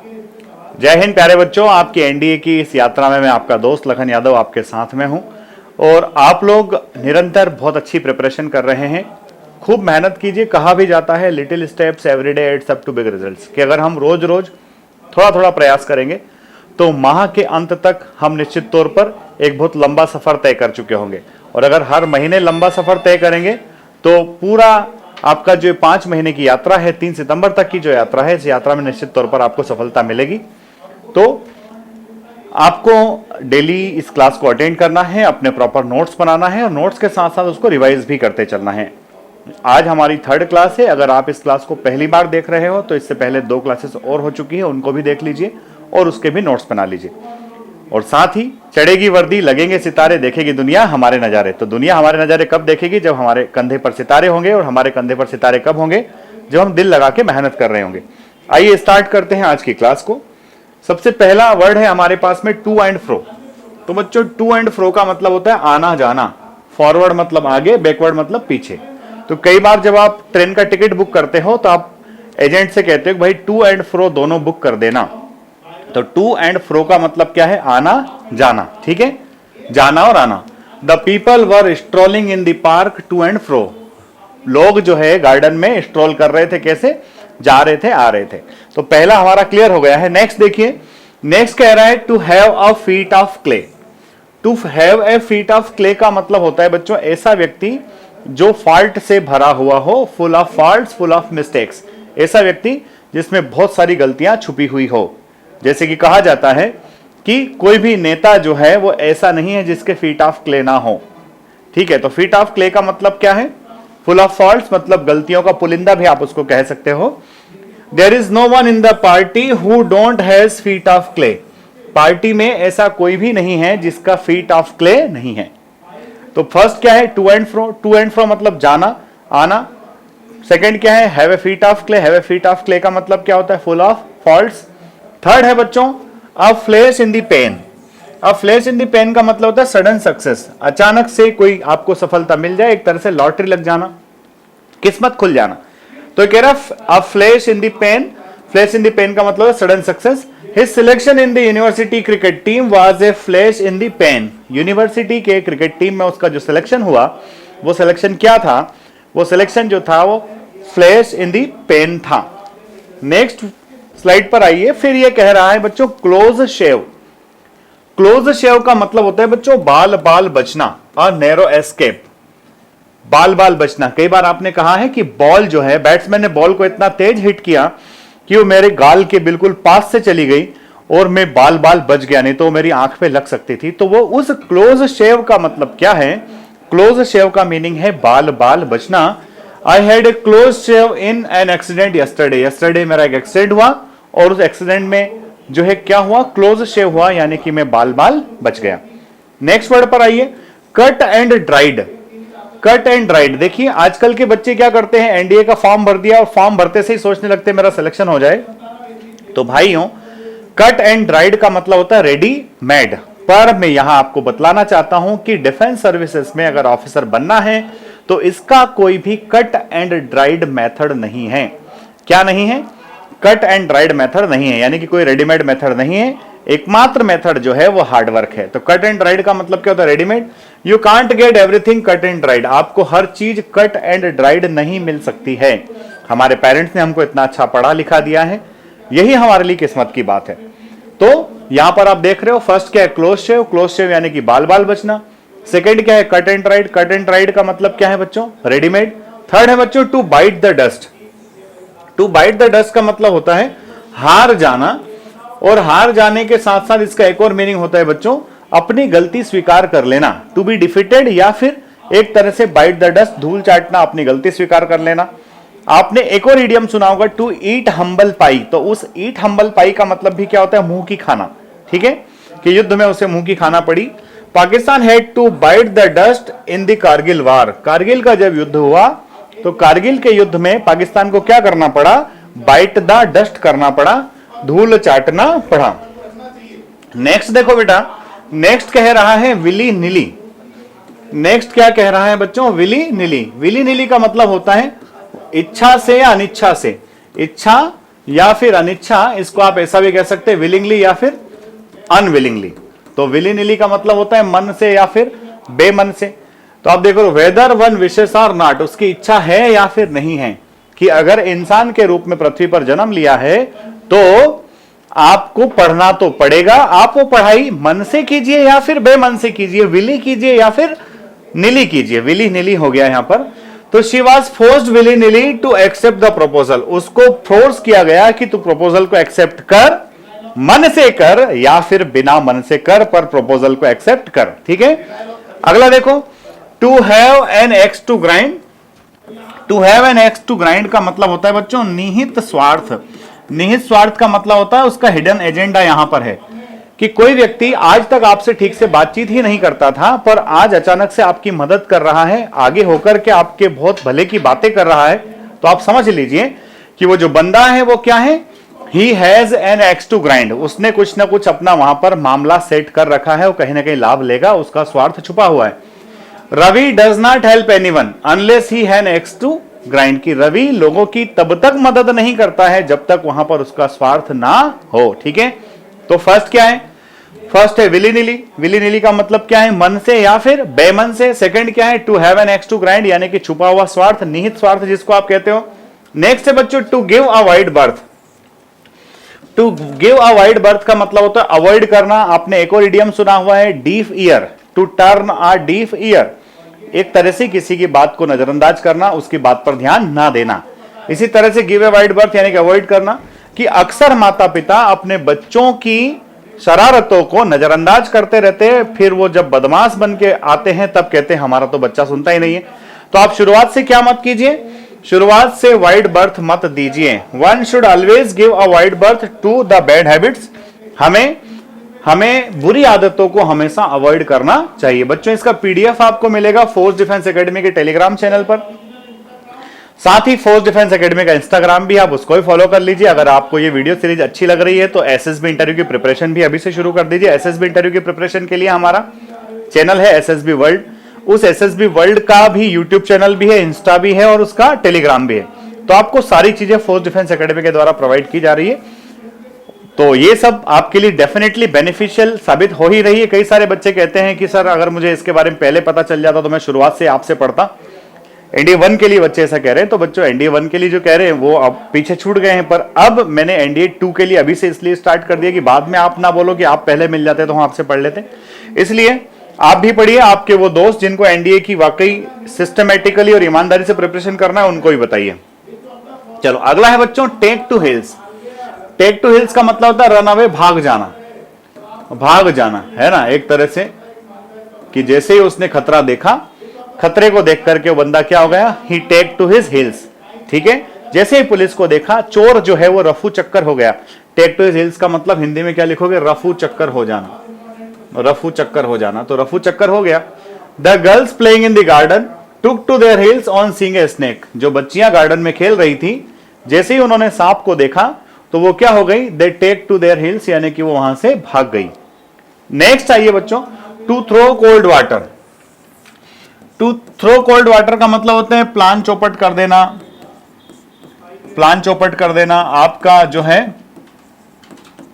जय हिंद प्यारे बच्चों, आपकी एनडीए की इस यात्रा में मैं आपका दोस्त लखन यादव आपके साथ में हूं और आप लोग निरंतर बहुत अच्छी प्रिपरेशन कर रहे हैं। खूब मेहनत कीजिए। कहा भी जाता है little steps everyday adds up to big results, कि अगर हम रोज रोज थोड़ा थोड़ा प्रयास करेंगे तो माह के अंत तक हम निश्चित तौर पर एक बहुत लंबा सफर तय कर चुके होंगे। और अगर हर महीने लंबा सफर तय करेंगे तो पूरा आपका जो 5 महीने की यात्रा है, 3 सितंबर तक की जो यात्रा है, इस यात्रा में निश्चित तौर पर आपको सफलता मिलेगी। तो आपको डेली इस क्लास को अटेंड करना है, अपने प्रॉपर नोट्स बनाना है और नोट्स के साथ साथ उसको रिवाइज भी करते चलना है। आज हमारी 3rd क्लास है। अगर आप इस क्लास को पहली बार देख रहे हो तो इससे पहले 2 क्लासेस और हो चुकी है, उनको भी देख लीजिए और उसके भी नोट्स बना लीजिए। और साथ ही चढ़ेगी वर्दी, लगेंगे सितारे, देखेगी दुनिया हमारे नजारे। तो दुनिया हमारे नजारे कब देखेगी? जब हमारे कंधे पर सितारे होंगे। और हमारे कंधे पर सितारे कब होंगे? जब हम दिल लगा के मेहनत कर रहे होंगे। आइए स्टार्ट करते हैं आज की क्लास को। सबसे पहला वर्ड है हमारे पास में टू एंड फ्रो। तो बच्चों, टू एंड फ्रो का मतलब होता है आना जाना। फॉरवर्ड मतलब आगे, बैकवर्ड मतलब पीछे। तो कई बार जब आप ट्रेन का टिकट बुक करते हो तो आप एजेंट से कहते हो भाई टू एंड फ्रो दोनों बुक कर देना। तो टू एंड फ्रो का मतलब क्या है? आना जाना। ठीक है, जाना और आना। The people were strolling in the park to and fro. लोग जो है गार्डन में स्ट्रोल कर रहे थे। कैसे? जा रहे थे, आ रहे थे। तो पहला हमारा क्लियर हो गया है। नेक्स्ट देखिए, नेक्स्ट कह रहा है to have a feet of clay. To have a feet of clay का मतलब होता है बच्चों ऐसा व्यक्ति जो फॉल्ट से भरा हुआ हो, full of faults, full of mistakes. ऐसा व्यक्ति जिसमें बहुत सारी गलतियां छुपी हुई हो। जैसे कि कहा जाता है कि कोई भी नेता जो है वो ऐसा नहीं है जिसके फीट ऑफ क्ले ना हो। ठीक है, तो फीट ऑफ क्ले का मतलब क्या है? फुल ऑफ फॉल्ट्स मतलब गलतियों का पुलिंदा भी आप उसको कह सकते हो। There is no one in the party who don't has feet of clay. Party में ऐसा कोई भी नहीं है जिसका फीट ऑफ क्ले नहीं है। तो फर्स्ट क्या है? To and fro. To and fro मतलब जाना आना। सेकंड क्या है? Have a feet of clay. Have a feet of clay का मतलब क्या होता है? Full of faults. थर्ड है बच्चों a flash in the pan. A flash in the pan का मतलब होता है सडन सक्सेस। अचानक से कोई आपको सफलता मिल जाए, एक तरह से लॉटरी लग जाना, किस्मत खुल जाना। तो कह रहा a flash in the pan. Flash in the pan का मतलब है sudden success. His selection in the university cricket team was a flash in the pan. University के क्रिकेट टीम में उसका जो सिलेक्शन हुआ, वो सिलेक्शन क्या था? वो सिलेक्शन जो था वो फ्लैश इन द पैन था। नेक्स्ट स्लाइड पर आइए। फिर ये कह रहा है बच्चों क्लोज शेव। क्लोज शेव का मतलब होता है बच्चों बाल बाल बचना और नैरो एस्केप। बाल बाल बचना। कई बार आपने कहा है कि बॉल जो है, बैट्समैन ने बॉल को इतना तेज हिट किया कि वो मेरे गाल के बिल्कुल पास से चली गई और मैं बाल बाल बच गया, नहीं तो वो मेरी आंख पे लग सकती थी। तो वो उस क्लोज शेव का मतलब क्या है? क्लोज शेव का मीनिंग है बाल बाल बचना। I had a close shave in an accident yesterday. Yesterday मेरा एक एक्सीडेंट हुआ और उस एक्सीडेंट में जो है क्या हुआ? क्लोज शेव हुआ, यानी कि मैं बाल बाल बच गया। नेक्स्ट वर्ड पर आइए, cut and dried. Cut and dried. देखिए आजकल के बच्चे क्या करते हैं, एनडीए का फॉर्म भर दिया और फॉर्म भरते से ही सोचने लगते हैं मेरा सिलेक्शन हो जाए। तो भाइयों, कट एंड ड्राइड का मतलब होता है रेडी मेड। पर मैं यहां आपको बतलाना चाहता हूं कि डिफेंस सर्विसेज में अगर ऑफिसर बनना है तो इसका कोई भी कट एंड ड्राइड मेथड नहीं है। क्या नहीं है? कट एंड ड्राइड मेथड नहीं है, यानी कि कोई रेडीमेड मेथड नहीं है। एकमात्र मेथड जो है वो हार्डवर्क है। तो कट एंड ड्राइड का मतलब क्या होता है? Readymade. You can't get everything cut and dried. आपको हर चीज कट एंड ड्राइड नहीं मिल सकती है। हमारे पेरेंट्स ने हमको इतना अच्छा पढ़ा लिखा दिया है, यही हमारे लिए किस्मत की बात है। तो यहां पर आप देख रहे हो, फर्स्ट क्या है? क्लोज शेव। क्लोज शेव यानी कि बाल बाल बचना। सेकेंड क्या है? Cut and dried. Cut and dried का मतलब क्या है बच्चों? रेडीमेड। थर्ड है बच्चों to bite the dust. To bite the dust का मतलब होता है हार जाना। और हार जाने के साथ साथ इसका एक और मीनिंग होता है बच्चों अपनी गलती स्वीकार कर लेना। टू बी डिफीटेड, या फिर एक तरह से बाइट द डस्ट, धूल चाटना, अपनी गलती स्वीकार कर लेना। आपने एक और इडियम सुना होगा, टू ईट हम्बल पाई। तो उस ईट हम्बल पाई का मतलब भी क्या होता है? मुंह की खाना। ठीक है, कि युद्ध में उसे मुंह की खाना पड़ी। Pakistan had to bite the dust in the Kargil war. Kargil का जब युद्ध हुआ तो कारगिल के युद्ध में पाकिस्तान को क्या करना पड़ा? बाइट द डस्ट करना पड़ा, धूल चाटना पड़ा। नेक्स्ट देखो बेटा, नेक्स्ट कह रहा है विली नीली। नेक्स्ट क्या कह रहा है बच्चों? विली नीली। विली नीली का मतलब होता है इच्छा से या अनिच्छा से। इच्छा या फिर अनिच्छा, इसको आप ऐसा भी कह सकते हैं विलिंगली या फिर अनविलिंगली। तो विली निली का मतलब होता है मन से या फिर बेमन से। तो आप देखो whether one wishes or not, उसकी इच्छा है या फिर नहीं है कि अगर इंसान के रूप में पृथ्वी पर जन्म लिया है तो आपको पढ़ना तो पड़ेगा। आप वो पढ़ाई मन से कीजिए या फिर बेमन से कीजिए, विली कीजिए या फिर निली कीजिए। विली निली हो गया यहां पर। तो she was forced willy nilly to accept the proposal, उसको फोर्स किया गया कि तू प्रपोजल को एक्सेप्ट कर, मन से कर या फिर बिना मन से कर, पर प्रपोजल को एक्सेप्ट कर। ठीक है, अगला देखो, to have an axe to grind. To have an axe to grind का मतलब होता है बच्चों निहित स्वार्थ। निहित स्वार्थ का मतलब होता है उसका हिडन एजेंडा यहां पर है कि कोई व्यक्ति आज तक आपसे ठीक से बातचीत ही नहीं करता था, पर आज अचानक से आपकी मदद कर रहा है, आगे होकर के आपके बहुत भले की बातें कर रहा है। तो आप समझ लीजिए कि वो जो बंदा है वो क्या है, he has an axe to grind. उसने कुछ ना कुछ अपना वहां पर मामला सेट कर रखा है, वो कहीं ना कहीं लाभ लेगा, उसका स्वार्थ छुपा हुआ है। Ravi does not help anyone unless he has an axe to grind, की रवि लोगों की तब तक मदद नहीं करता है जब तक वहां पर उसका स्वार्थ ना हो। ठीक है, तो फर्स्ट क्या है, फर्स्ट है विली निली। विली निली का मतलब क्या है, मन से या फिर बेमन से। सेकंड क्या है, to have an axe to grind, यानी कि छुपा हुआ स्वार्थ, निहित स्वार्थ जिसको आप कहते हो। नेक्स्ट है बच्चों to give a wide berth. To give a wide berth का मतलब होता है अवॉइड करना। आपने एक और इडियम सुना हुआ है deaf ear, to turn a deaf ear, एक तरह से किसी की बात को नजरअंदाज करना, उसकी बात पर ध्यान ना देना। इसी तरह से गिव ए वाइड बर्थ यानी कि अवॉइड करना, कि अक्सर माता पिता अपने बच्चों की शरारतों को नजरअंदाज करते रहते हैं, फिर वो जब बदमाश बन के आते हैं तब कहते हैं हमारा तो बच्चा सुनता ही नहीं है। तो आप शुरुआत से क्या मत कीजिए, शुरुआत से वाइड बर्थ मत दीजिए। One should always give a wide berth to the bad habits, हमें बुरी आदतों को हमेशा अवॉइड करना चाहिए। बच्चों इसका पीडीएफ आपको मिलेगा फोर्स डिफेंस एकेडमी के टेलीग्राम चैनल पर, साथ ही फोर्स डिफेंस एकेडमी का इंस्टाग्राम भी, आप उसको भी फॉलो कर लीजिए। अगर आपको ये वीडियो सीरीज अच्छी लग रही है तो एसएसबी इंटरव्यू की प्रिपरेशन भी अभी से शुरू कर दीजिए। एसएसबी इंटरव्यू की प्रिपरेशन के लिए हमारा चैनल है एसएसबी वर्ल्ड, उस एसएसबी वर्ल्ड का भी यूट्यूब चैनल भी है, इंस्टा भी है और उसका टेलीग्राम भी है। तो आपको सारी चीजें फोर्स डिफेंस एकेडमी के द्वारा प्रोवाइड की जा रही है। तो ये सब आपके लिए डेफिनेटली बेनिफिशियल साबित हो ही रही है। कई सारे बच्चे कहते हैं कि सर अगर मुझे इसके बारे में पहले पता चल जाता तो मैं शुरुआत से आपसे पढ़ता। एनडीए 1 के लिए बच्चे ऐसा कह रहे हैं। तो बच्चों एनडीए 1 के लिए जो कह रहे हैं वो अब पीछे छूट गए हैं, पर अब मैंने एनडीए 2 के लिए अभी से इसलिए स्टार्ट कर दिया कि बाद में आप ना बोलो कि आप पहले मिल जाते तो हम आपसे पढ़ लेते। इसलिए आप भी पढ़िए, आपके वो दोस्त जिनको एनडीए की वाकई सिस्टमेटिकली और ईमानदारी से प्रिपरेशन करना है उनको भी बताइए। चलो अगला है बच्चों take to heels. Take to heels का मतलब होता है रन अवे, भाग जाना, भाग जाना है ना, एक तरह से कि जैसे ही उसने खतरा देखा, खतरे को देख करके वो बंदा क्या हो गया, ही टेक टू हिज हिल्स। ठीक है, जैसे ही पुलिस को देखा चोर जो है वो रफू चक्कर हो गया। टेक टू हिज हिल्स का मतलब हिंदी में क्या लिखोगे, रफू चक्कर हो जाना, रफू चक्कर हो जाना। तो रफू चक्कर हो गया। The girls playing in the garden took to their heels on seeing a snake. जो बच्चियां गार्डन में खेल रही थी, जैसे ही उन्होंने सांप को देखा तो वो क्या हो गई, they take to their heels, यानी कि वो वहां से भाग गई। नेक्स्ट आइए बच्चों to throw cold water. To throw cold water का मतलब होता है प्लान चौपट कर देना, प्लान चौपट कर देना। आपका जो है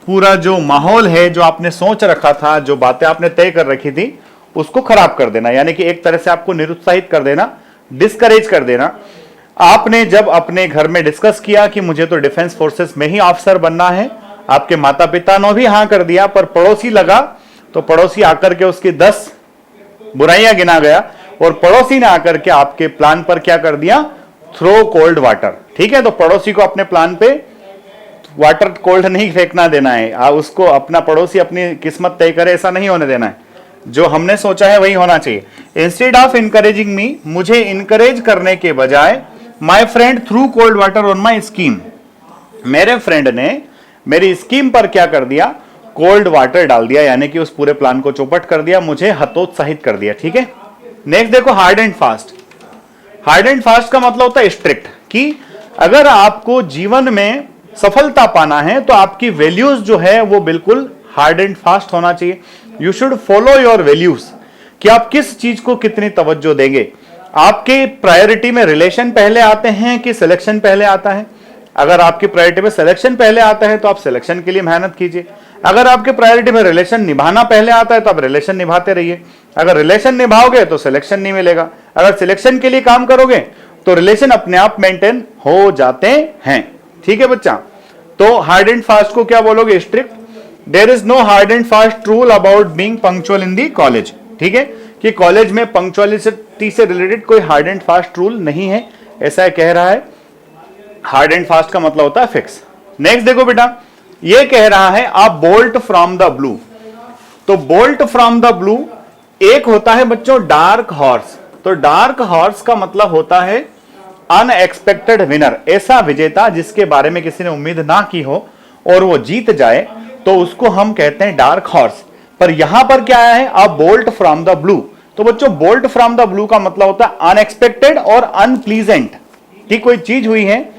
पूरा जो माहौल है, जो आपने सोच रखा था, जो बातें आपने तय कर रखी थी, उसको खराब कर देना, यानी कि एक तरह से आपको निरुत्साहित कर देना, डिस्करेज कर देना। आपने जब अपने घर में डिस्कस किया कि मुझे तो डिफेंस फोर्सेस में ही ऑफिसर बनना है, आपके माता पिता ने भी हाँ कर दिया, पर पड़ोसी लगा तो पड़ोसी आकर के उसकी 10 बुराइयां गिना गया और पड़ोसी ने आकर के आपके प्लान पर क्या कर दिया, थ्रो कोल्ड वाटर। ठीक है, तो पड़ोसी को अपने प्लान पे वाटर कोल्ड नहीं फेंकना देना है, उसको अपना पड़ोसी अपनी किस्मत तय करे ऐसा नहीं होने देना है। जो हमने सोचा है वही होना चाहिए। इंस्टेड ऑफ इनकरेजिंग मी, मुझे इनकरेज करने के बजाय, my friend through cold water on my scheme, मेरे फ्रेंड ने मेरी स्कीम पर क्या कर दिया, कोल्ड वाटर डाल दिया, यानी कि उस पूरे प्लान को चौपट कर दिया, मुझे हतोत्साहित कर दिया। ठीक है, नेक्स्ट देखो hard and fast. Hard and fast का मतलब होता है स्ट्रिक्ट, कि अगर आपको जीवन में सफलता पाना है तो आपकी वैल्यूज जो है वो बिल्कुल हार्ड एंड फास्ट होना चाहिए। You should follow your values, कि आप किस चीज को कितनी तवज्जो देंगे। आपके प्रायोरिटी में रिलेशन पहले आते हैं कि सिलेक्शन पहले आता है, अगर आपकी प्रायोरिटी में सिलेक्शन पहले आता है तो आप सिलेक्शन के लिए मेहनत कीजिए। अगर आपके प्रायोरिटी में रिलेशन निभाना पहले आता है तो आप रिलेशन निभाते रहिए। अगर रिलेशन निभाओगे तो सिलेक्शन नहीं मिलेगा। अगर सिलेक्शन के लिए काम करोगे तो रिलेशन अपने आप मेंटेन हो जाते हैं। ठीक है बच्चा। तो हार्ड एंड फास्ट को क्या बोलोगे? Strict. There is no hard and fast rule about being punctual in the college. ठीक है कि कॉलेज में पंक्चुअलिटी से रिलेटेड कोई हार्ड एंड फास्ट रूल नहीं है, ऐसा कह रहा है। हार्ड एंड फास्ट का मतलब होता है फिक्स। नेक्स्ट देखो बेटा, ये कह रहा है आप बोल्ट फ्रॉम द ब्लू। तो बोल्ट फ्रॉम द ब्लू एक होता है बच्चों डार्क हॉर्स। तो डार्क हॉर्स का मतलब होता है अनएक्सपेक्टेड विनर, ऐसा विजेता जिसके बारे में किसी ने उम्मीद ना की हो और वो जीत जाए, तो उसको हम कहते हैं डार्क हॉर्स। पर यहां पर क्या आया है? आप बोल्ट फ्रॉम द ब्लू। तो बच्चों बोल्ट फ्रॉम द ब्लू का मतलब होता है अनएक्सपेक्टेड और अनप्लीजेंट। कि कोई चीज हुई है,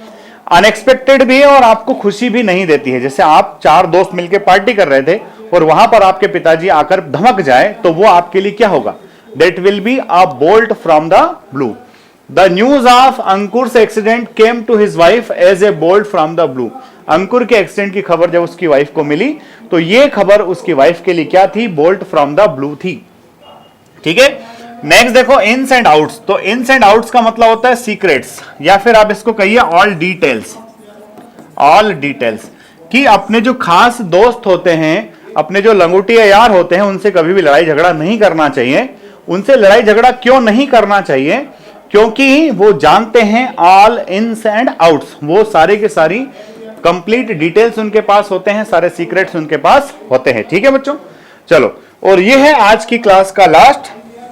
अनएक्सपेक्टेड भी है और आपको खुशी भी नहीं देती है। जैसे आप 4 दोस्त मिलकर पार्टी कर रहे थे और वहां पर आपके पिताजी आकर धमक जाए, तो वो आपके लिए क्या होगा? That will be a bolt from the blue. The news of Ankur's accident came to his wife as a bolt from the blue. Ankur के एक्सीडेंट की खबर जब उसकी वाइफ को मिली तो ये खबर उसकी वाइफ के लिए क्या थी? बोल्ट फ्रॉम द ब्लू थी। ठीक है। नेक्स्ट देखो इन्स एंड आउट्स। तो इन्स एंड आउट्स का मतलब होता है सीक्रेट्स, या फिर आप इसको कहिए ऑल डिटेल्स। ऑल डिटेल्स कि अपने जो खास दोस्त होते हैं, अपने जो लंगोटिया यार होते हैं, उनसे कभी भी लड़ाई झगड़ा नहीं करना चाहिए। उनसे लड़ाई झगड़ा क्यों नहीं करना चाहिए? क्योंकि वो जानते हैं ऑल इन्स एंड आउट्स। वो सारे के सारी कंप्लीट डिटेल्स उनके पास होते हैं, सारे सीक्रेट्स उनके पास होते हैं। ठीक है बच्चों, चलो। और ये है आज की क्लास का last,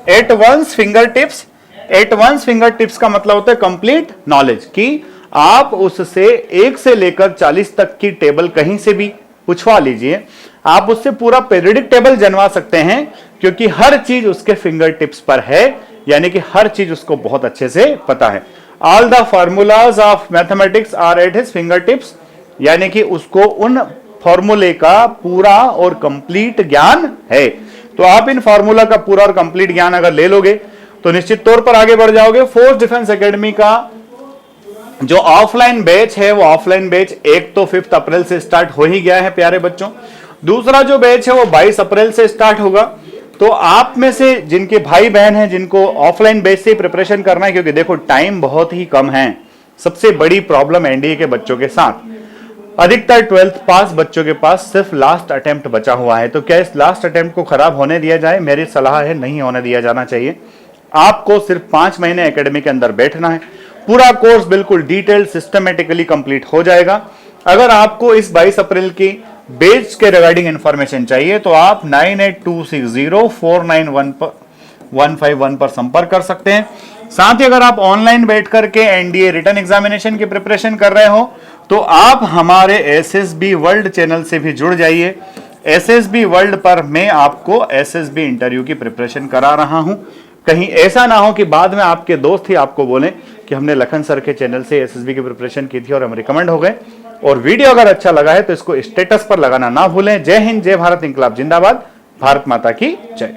at one's finger tips. At one's finger tips का मतलब होता है कंप्लीट नॉलेज, कि आप उससे 1 से लेकर 40 तक की टेबल कहीं से भी पूछवा लीजिए, आप उससे पूरा पीरियडिक टेबल जनवा सकते हैं, क्योंकि हर चीज उसके फिंगर टिप्स पर है, यानी कि हर चीज उसको बहुत अच्छे से पता है। All the formulas of mathematics are at his finger tips, यानी कि उसको उन फॉर्मूले का पूरा और कंप्लीट ज्ञान है। तो आप इन फॉर्मूला का पूरा और कंप्लीट ज्ञान अगर ले लोगे तो निश्चित तौर पर आगे बढ़ जाओगे। फोर्स डिफेंस एकेडमी का जो ऑफलाइन बैच है, वो ऑफलाइन बैच एक तो 5 अप्रैल से स्टार्ट हो ही गया है प्यारे बच्चों। दूसरा जो बैच है वो 22 अप्रैल से स्टार्ट होगा। तो आप में से जिनके भाई बहन हैं, जिनको ऑफलाइन बैच से प्रिपरेशन करना है, क्योंकि देखो टाइम बहुत ही कम है। सबसे बड़ी प्रॉब्लम एनडीए के बच्चों के साथ, अधिकतर 12th पास बच्चों के पास सिर्फ लास्ट अटेम्प्ट बचा हुआ है। तो क्या इस लास्ट अटेम्प्ट को खराब होने दिया जाए? मेरी सलाह है नहीं होने दिया जाना चाहिए। आपको सिर्फ 5 महीने एकेडमी के अंदर बैठना है, पूरा कोर्स बिल्कुल डिटेल सिस्टमेटिकली कंप्लीट हो जाएगा। अगर आपको इस 22 अप्रैल की बैच के रिगार्डिंग इंफॉर्मेशन चाहिए तो आप 9826049151 पर संपर्क कर सकते हैं। साथ ही अगर आप ऑनलाइन बैठ करके एनडीए रिटन एग्जामिनेशन की प्रिपरेशन कर रहे हो तो आप हमारे एसएसबी वर्ल्ड चैनल से भी जुड़ जाइए। एसएसबी वर्ल्ड पर मैं आपको एसएसबी इंटरव्यू की प्रिपरेशन करा रहा हूं। कहीं ऐसा ना हो कि बाद में आपके दोस्त ही आपको बोले कि हमने लखन सर के चैनल से एसएसबी की प्रिपरेशन की थी और हम रिकमेंड हो गए। और वीडियो अगर अच्छा लगा है तो इसको स्टेटस पर लगाना ना भूलें। जय हिंद, जय भारत, इंकलाब जिंदाबाद, भारत माता की जय।